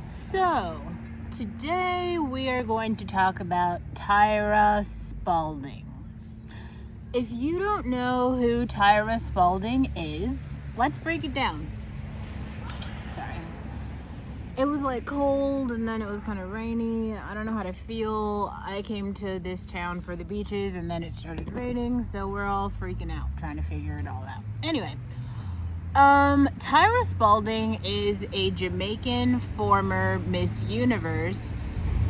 So, today we are going to talk about Tyra Spalding. If you don't know who Tyra Spalding is, let's break it down. Sorry. It was cold and then it was kind of rainy. I don't know how to feel. I came to this town for the beaches and then it started raining, so we're all freaking out trying to figure it all out. Anyway, Tyra Spalding is a Jamaican former Miss Universe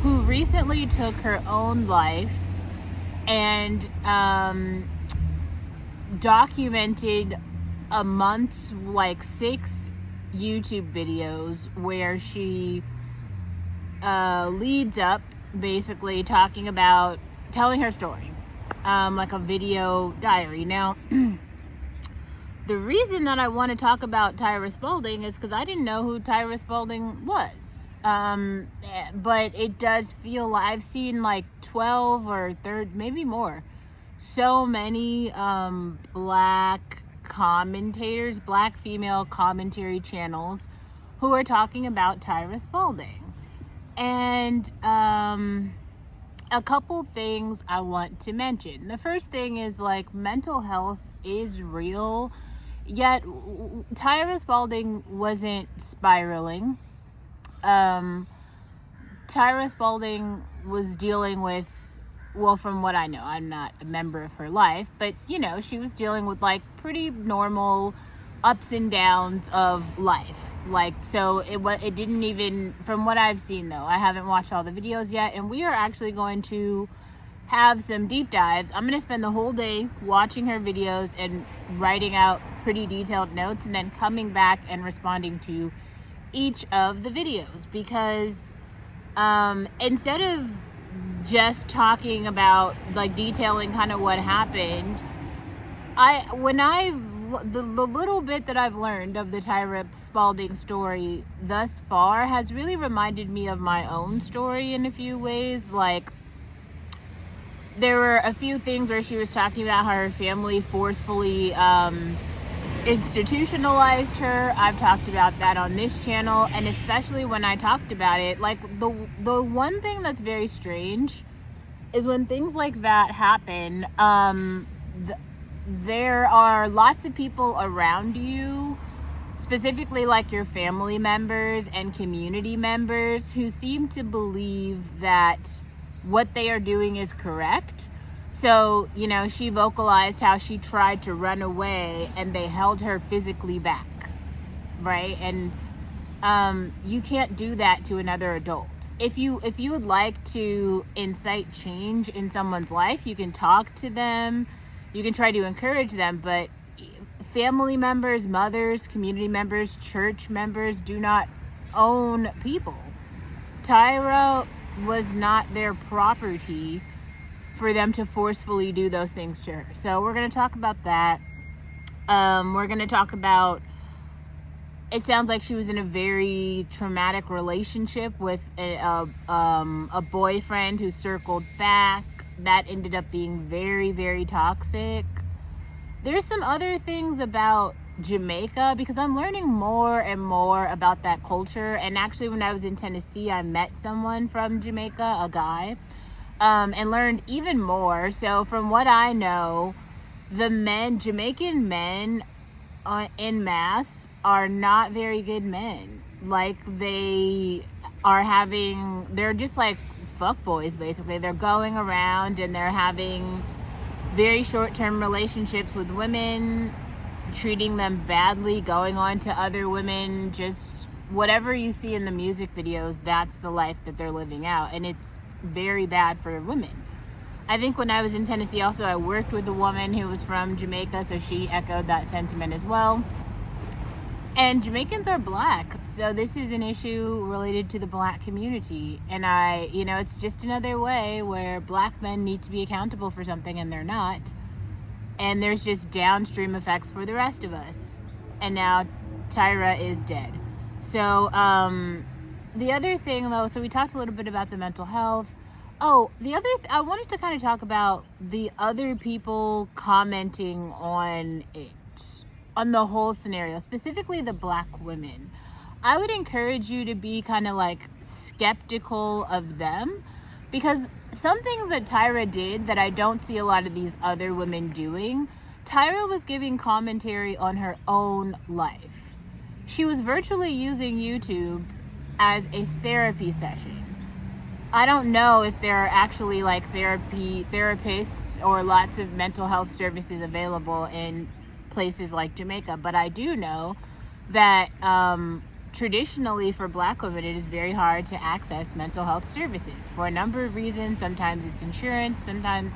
who recently took her own life and documented a month's 6 YouTube videos where she leads up basically telling her story, like a video diary. Now the reason that I want to talk about Tyra Spalding is because I didn't know who Tyra Spalding was. But it does feel like I've seen 12 or 30, maybe more, so many black female commentary channels who are talking about Tyra Spalding. And a couple things I want to mention. The first thing is mental health is real. Yet Tyra Spalding wasn't spiraling. Tyra Spalding was dealing with, well, from what I know, I'm not a member of her life, but she was dealing with pretty normal ups and downs of life. So it didn't even, from what I've seen though, I haven't watched all the videos yet, and we are actually going to have some deep dives. I'm going to spend the whole day watching her videos and writing out pretty detailed notes and then coming back and responding to each of the videos, because instead of just talking about detailing kind of what happened, the little bit that I've learned of the Tyra Spalding story thus far has really reminded me of my own story in a few ways. There were a few things where she was talking about how her family forcefully institutionalized her. I've talked about that on this channel, and especially when I talked about it, the one thing that's very strange is when things like that happen, there are lots of people around you, specifically your family members and community members, who seem to believe that what they are doing is correct. So, she vocalized how she tried to run away and they held her physically back, right? And you can't do that to another adult. If you would like to incite change in someone's life, you can talk to them, you can try to encourage them, but family members, mothers, community members, church members do not own people. Tyra was not their property for them to forcefully do those things to her. So we're going to talk about that. We're going to talk about, it sounds like she was in a very traumatic relationship with a boyfriend who circled back. That ended up being very, very toxic. There's some other things about Jamaica, because I'm learning more and more about that culture. And actually, when I was in Tennessee, I met someone from Jamaica, a guy, and learned even more. So from what I know, Jamaican men en masse are not very good men. They're just fuck boys, basically. They're going around and they're having very short-term relationships with women, treating them badly, going on to other women, just whatever you see in the music videos, that's the life that they're living out, and it's very bad for women. I think when I was in Tennessee also, I worked with a woman who was from Jamaica, so she echoed that sentiment as well. And Jamaicans are black, so this is an issue related to the black community, and it's just another way where black men need to be accountable for something and they're not. And there's just downstream effects for the rest of us. And now Tyra is dead. So the other thing though, so we talked a little bit about the mental health. Oh, I wanted to kind of talk about the other people commenting on it, on the whole scenario, specifically the black women. I would encourage you to be kind of like skeptical of them, because some things that Tyra did that I don't see a lot of these other women doing. Tyra was giving commentary on her own life. She was virtually using YouTube as a therapy session. I don't know if there are actually like therapists or lots of mental health services available in places like Jamaica, but I do know that traditionally for Black women it is very hard to access mental health services for a number of reasons. Sometimes it's insurance, sometimes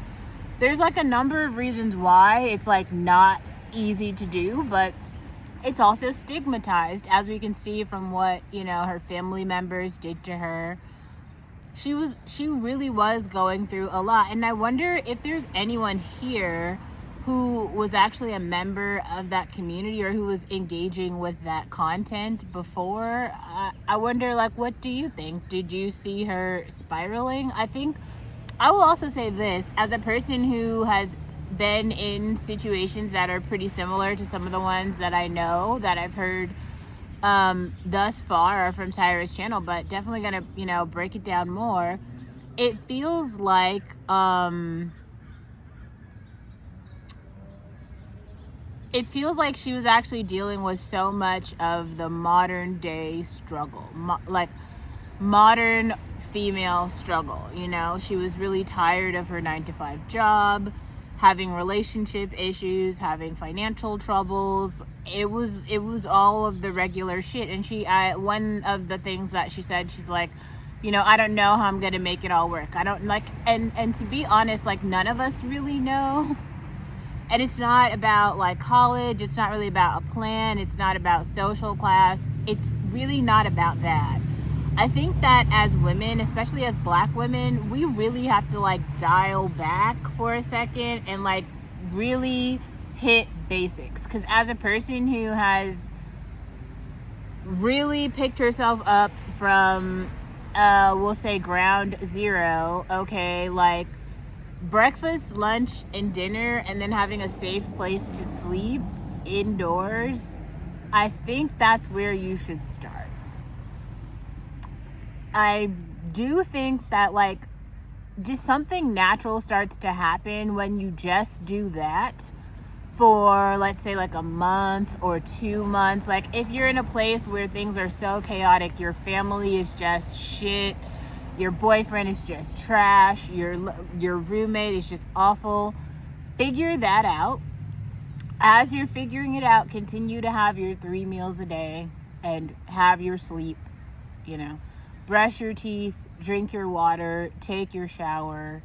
there's like a number of reasons why it's like not easy to do, but it's also stigmatized, as we can see from what, you know, her family members did to her. She really was going through a lot. And I wonder if there's anyone here who was actually a member of that community or who was engaging with that content before. I wonder, like, what do you think? Did you see her spiraling? I will also say this, as a person who has been in situations that are pretty similar to some of the ones that I know that I've heard thus far from Tyra's channel, but definitely gonna, you know, break it down more. It feels like she was actually dealing with so much of the modern day struggle, like modern female struggle. You know, she was really tired of her 9-to-5 job, having relationship issues, having financial troubles. It was all of the regular shit. And one of the things that she said, she's like, you know, I don't know how I'm gonna make it all work. I don't like, and to be honest, like, none of us really know. And it's not about like college, it's not really about a plan, it's not about social class, it's really not about that. I think that as women, especially as Black women, we really have to like dial back for a second and like really hit basics. Because as a person who has really picked herself up from, we'll say ground zero, okay, like breakfast, lunch, and dinner, and then having a safe place to sleep indoors, I think that's where you should start. I do think that like just something natural starts to happen when you just do that for, let's say, like a month or 2 months. Like if you're in a place where things are so chaotic, your family is just shit, your boyfriend is just trash, your roommate is just awful, figure that out. As you're figuring it out, continue to have your 3 meals a day and have your sleep, you know. Brush your teeth, drink your water, take your shower,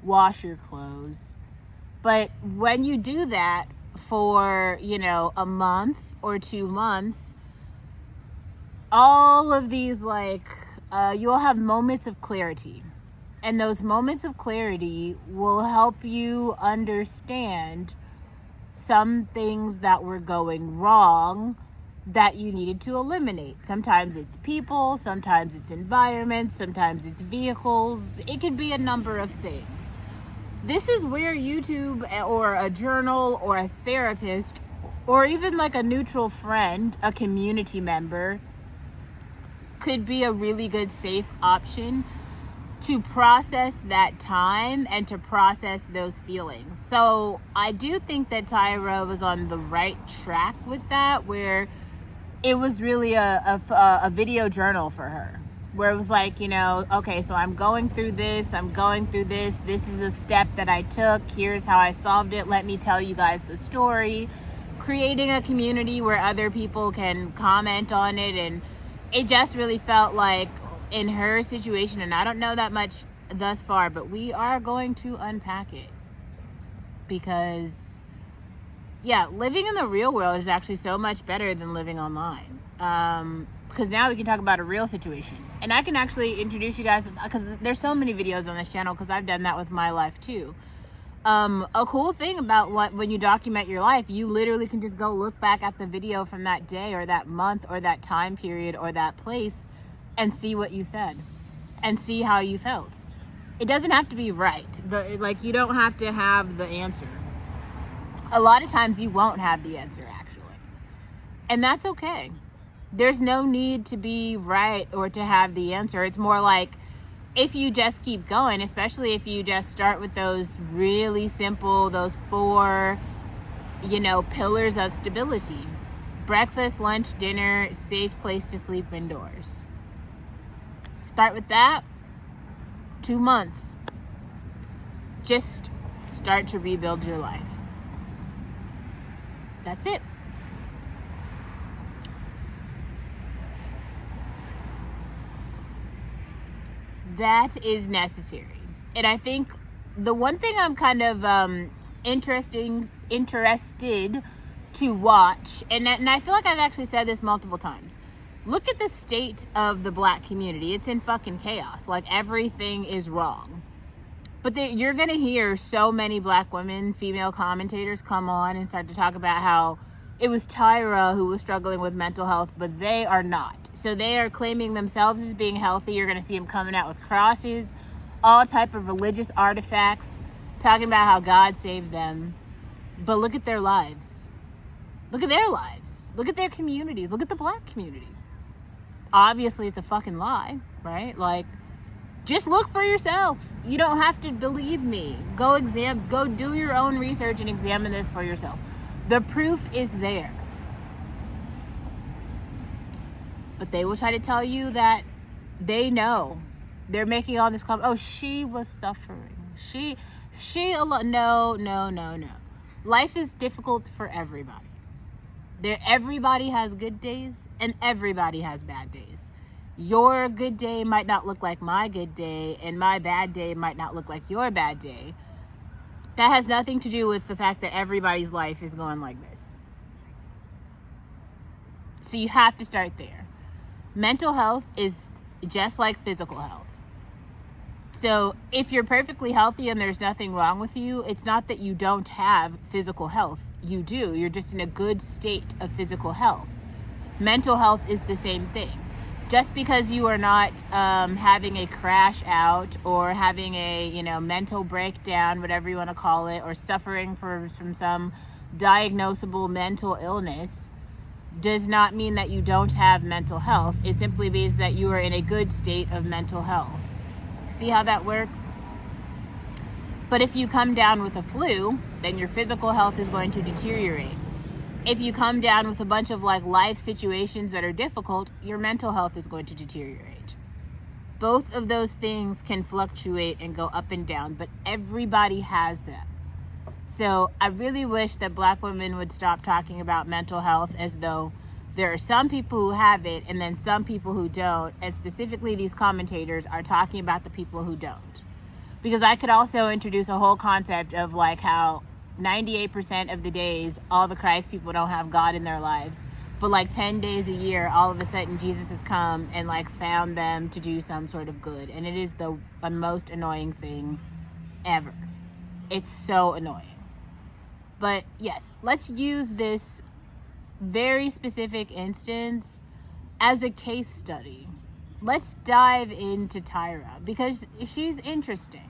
wash your clothes. But when you do that for, you know, a month or 2 months, all of these, like, you'll have moments of clarity. And those moments of clarity will help you understand some things that were going wrong that you needed to eliminate. Sometimes it's people, sometimes it's environment, sometimes it's vehicles. It could be a number of things. This is where YouTube or a journal or a therapist or even like a neutral friend, a community member, could be a really good safe option to process that time and to process those feelings. So I do think that Tyra was on the right track with that, where it was really a video journal for her, where it was like, you know, okay, so I'm going through this, this is the step that I took, here's how I solved it, let me tell you guys the story, creating a community where other people can comment on it. And it just really felt like in her situation, and I don't know that much thus far, but we are going to unpack it, because yeah, living in the real world is actually so much better than living online. Because now we can talk about a real situation. And I can actually introduce you guys, because there's so many videos on this channel, because I've done that with my life too. A cool thing about when you document your life, you literally can just go look back at the video from that day or that month or that time period or that place and see what you said and see how you felt. It doesn't have to be right. Like, you don't have to have the answer. A lot of times you won't have the answer, actually. And that's okay. There's no need to be right or to have the answer. It's more like, if you just keep going, especially if you just start with those really simple, those 4, pillars of stability: breakfast, lunch, dinner, safe place to sleep indoors. Start with that. 2 months. Just start to rebuild your life. That's it. That is necessary. And I think the one thing I'm kind of interested to watch, and I feel like I've actually said this multiple times, look at the state of the Black community. It's in fucking chaos. Like, everything is wrong. But you're going to hear so many Black women, female commentators, come on and start to talk about how it was Tyra who was struggling with mental health, but they are not. So they are claiming themselves as being healthy. You're going to see them coming out with crosses, all type of religious artifacts, talking about how God saved them. But look at their lives. Look at their lives. Look at their communities. Look at the Black community. Obviously, it's a fucking lie, right? Like, just look for yourself. You don't have to believe me. Go do your own research and examine this for yourself. The proof is there. But they will try to tell you that they know. They're making all this comment. Oh, she was suffering. She alone. No. Life is difficult for everybody. Everybody has good days and everybody has bad days. Your good day might not look like my good day, and my bad day might not look like your bad day. That has nothing to do with the fact that everybody's life is going like this. So you have to start there. Mental health is just like physical health. So if you're perfectly healthy and there's nothing wrong with you, it's not that you don't have physical health. You do. You're just in a good state of physical health. Mental health is the same thing. Just because you are not having a crash out or having a mental breakdown, whatever you want to call it, or suffering from some diagnosable mental illness, does not mean that you don't have mental health. It simply means that you are in a good state of mental health. See how that works? But if you come down with a flu, then your physical health is going to deteriorate. If you come down with a bunch of life situations that are difficult, your mental health is going to deteriorate. Both of those things can fluctuate and go up and down, but everybody has them. So I really wish that Black women would stop talking about mental health as though there are some people who have it and then some people who don't, and specifically these commentators are talking about the people who don't. Because I could also introduce a whole concept of how 98% of the days, all the Christ people don't have God in their lives. But 10 days a year, all of a sudden Jesus has come and found them to do some sort of good. And it is the most annoying thing ever. It's so annoying. But yes, let's use this very specific instance as a case study. Let's dive into Tyra because she's interesting.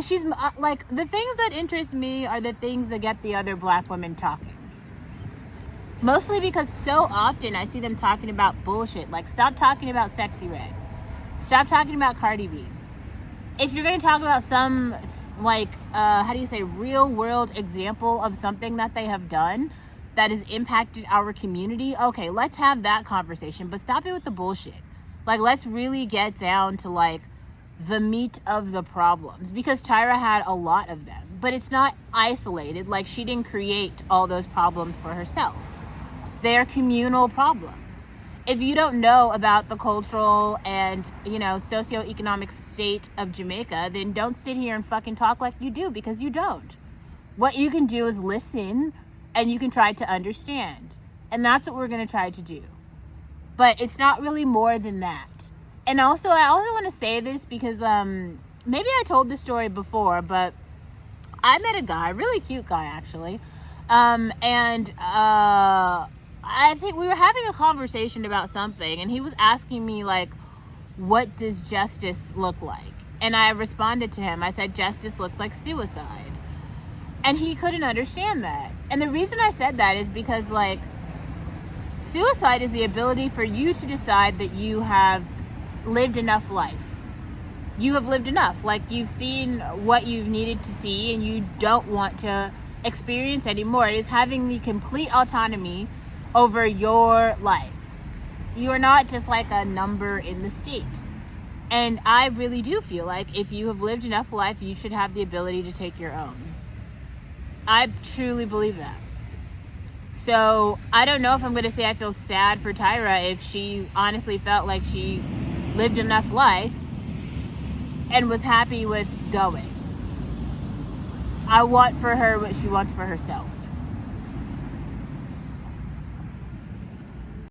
She's the things that interest me are the things that get the other Black women talking. Mostly because so often I see them talking about bullshit. Stop talking about Sexy Red. Stop talking about Cardi B. If you're going to talk about some, real world example of something that they have done that has impacted our community, okay, let's have that conversation. But stop it with the bullshit. Let's really get down to, the meat of the problems, because Tyra had a lot of them, but it's not isolated. She didn't create all those problems for herself. They're communal problems. If you don't know about the cultural and socioeconomic state of Jamaica, then don't sit here and fucking talk like you do, because you don't. What you can do is listen and you can try to understand, and that's what we're going to try to do. But it's not really more than that. And I also want to say this because maybe I told this story before, but I met a guy, really cute guy actually, and I think we were having a conversation about something, and he was asking me what does justice look like? And I responded to him. I said, justice looks like suicide. And he couldn't understand that. And the reason I said that is because Suicide is the ability for you to decide that you have lived enough life. You have lived enough. Like, you've seen what you've needed to see and you don't want to experience anymore. It is having the complete autonomy over your life. You are not just like a number in the state. And I really do feel like if you have lived enough life, you should have the ability to take your own. I truly believe that. So I don't know if I'm going to say I feel sad for Tyra if she honestly felt like she lived enough life and was happy with going. I want for her what she wants for herself.